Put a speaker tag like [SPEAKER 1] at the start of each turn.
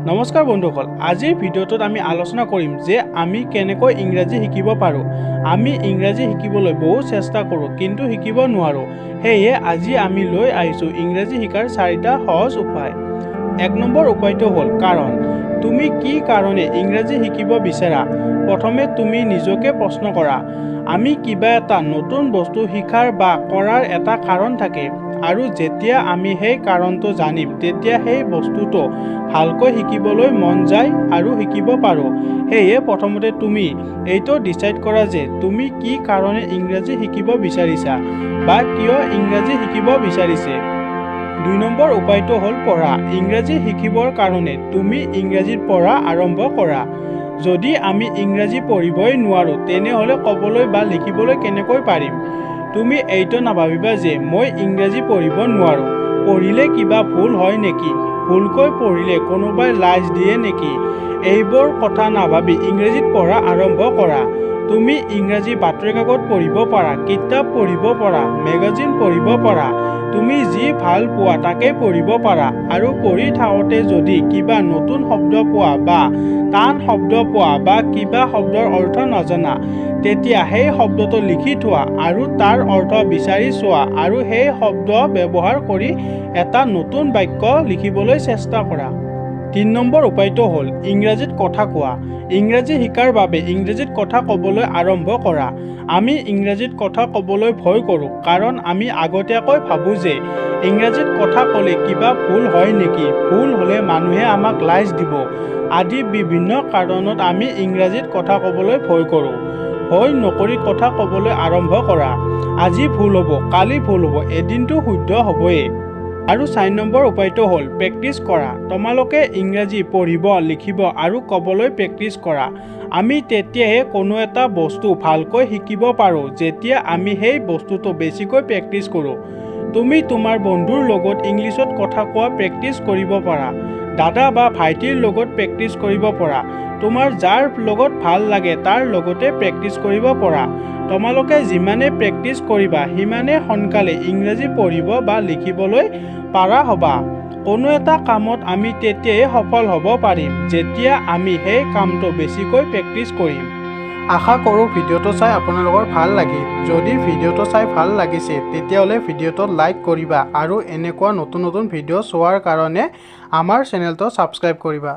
[SPEAKER 1] নমস্কাৰ বন্ধুসকল, আজিৰ ভিডিঅ'টোত আমি আলোচনা কৰিম যে আমি কেনেকৈ ইংৰাজী শিকিব পাৰোঁ। আমি ইংৰাজী শিকিবলৈ বহু চেষ্টা কৰোঁ কিন্তু শিকিব নোৱাৰোঁ। সেয়ে আজি আমি লৈ আহিছোঁ ইংৰাজী শিকাৰ 4টা সহজ উপায়। 1 নম্বৰ উপায়টো হ'ল কাৰণ। তুমি কি কাৰণে ইংৰাজী শিকিব বিচাৰা? প্ৰথমে তুমি নিজকে প্ৰশ্ন কৰা। আমি কিবা এটা নতুন বস্তু শিকাৰ বা কৰাৰ এটা কাৰণ থাকে আৰু যেতিয়া আমি সেই কাৰণটো জানিম তেতিয়া সেই বস্তুটো ভালকৈ শিকিবলৈ মন যায় আৰু শিকিব পাৰোঁ। সেয়ে প্ৰথমতে তুমি এইটো ডিসাইড কৰা যে তুমি কি কাৰণে ইংৰাজী শিকিব বিচাৰিছা বা কিয় ইংৰাজী শিকিব বিচাৰিছে। 2 নম্বৰ উপায়টো হ'ল পঢ়া। ইংৰাজী শিকিবৰ কাৰণে তুমি ইংৰাজীত পঢ়া আৰম্ভ কৰা। যদি আমি ইংৰাজী পঢ়িবই নোৱাৰোঁ তেনেহ'লে ক'বলৈ বা লিখিবলৈ কেনেকৈ পাৰিম? তুমি এইটো নাভাবিবা যে মই ইংৰাজী পঢ়িব নোৱাৰোঁ, পঢ়িলে কিবা ভুল হয় নেকি, ভুলকৈ পঢ়িলে কোনোবাই লাজ দিয়ে নেকি, এইবোৰ কথা নাভাবি ইংৰাজীত পঢ়া আৰম্ভ কৰা। তুমি ইংৰাজী বাতৰি কাকত পঢ়িব পাৰা, কিতাপ পঢ়িব পাৰা, মেগাজিন পঢ়িব পাৰা। তুমি যি ভাল পোৱা তাকে পঢ়িব পাৰা আৰু পঢ়ি থাকোঁতে যদি কিবা নতুন শব্দ পোৱা বা টান শব্দ পোৱা বা কিবা শব্দৰ অৰ্থ নাজানা তেতিয়া সেই শব্দটো লিখি থোৱা আৰু তাৰ অৰ্থ বিচাৰি চোৱা আৰু সেই শব্দ ব্যৱহাৰ কৰি এটা নতুন বাক্য লিখিবলৈ চেষ্টা কৰা। 3 নম্বৰ উপায়টো হ'ল ইংৰাজীত কথা কোৱা। ইংৰাজী শিকাৰ বাবে ইংৰাজীত কথা ক'বলৈ আৰম্ভ কৰা। আমি ইংৰাজীত কথা ক'বলৈ ভয় কৰোঁ কাৰণ আমি আগতীয়াকৈ ভাবোঁ যে ইংৰাজীত কথা ক'লে কিবা ভুল হয় নেকি, ভুল হ'লে মানুহে আমাক লাজ দিব আদি বিভিন্ন কাৰণত আমি ইংৰাজীত কথা ক'বলৈ ভয় কৰোঁ। ভয় নকৰি কথা ক'বলৈ আৰম্ভ কৰা। আজি ভুল হ'ব, কালি ভুল হ'ব, এদিনটো শুদ্ধ হ'বই। আৰু 4 নম্বৰ উপায়টো হ'ল প্ৰেক্টিচ কৰা। তোমালোকে ইংৰাজী পঢ়িব, লিখিব আৰু ক'বলৈ প্ৰেক্টিচ কৰা। আমি তেতিয়াহে কোনো এটা বস্তু ভালকৈ শিকিব পাৰোঁ যেতিয়া আমি সেই বস্তুটো বেছিকৈ প্ৰেক্টিচ কৰোঁ। তুমি তোমাৰ বন্ধুৰ লগত ইংলিছত কথা কোৱা প্ৰেক্টিচ কৰিব পাৰা। দাদা বা ভাইটিৰ লগত প্ৰেক্টিচ কৰিব পাৰা। তোমাৰ যাৰ লগত ভাল লাগে তাৰ লগতে প্ৰেক্টিচ কৰিব পাৰা। তোমালোকে যিমানে প্ৰেক্টিচ কৰিবা সিমানে সোনকালে ইংৰাজী পঢ়িব বা লিখিবলৈ পাৰা হ'বা। কোনো এটা কামত আমি তেতিয়াই সফল হ'ব পাৰিম যেতিয়া আমি সেই কামটো বেছিকৈ প্ৰেক্টিচ কৰিম। আশা কৰোঁ ভিডিঅ'টো চাই আপোনালোকৰ ভাল লাগিল। যদি ভিডিঅ'টো চাই ভাল লাগিছে তেতিয়াহ'লে ভিডিঅ'টো লাইক কৰিবা আৰু এনেকুৱা নতুন নতুন ভিডিঅ' চোৱাৰ কাৰণে আমাৰ চেনেলটো ছাবস্ক্ৰাইব কৰিবা।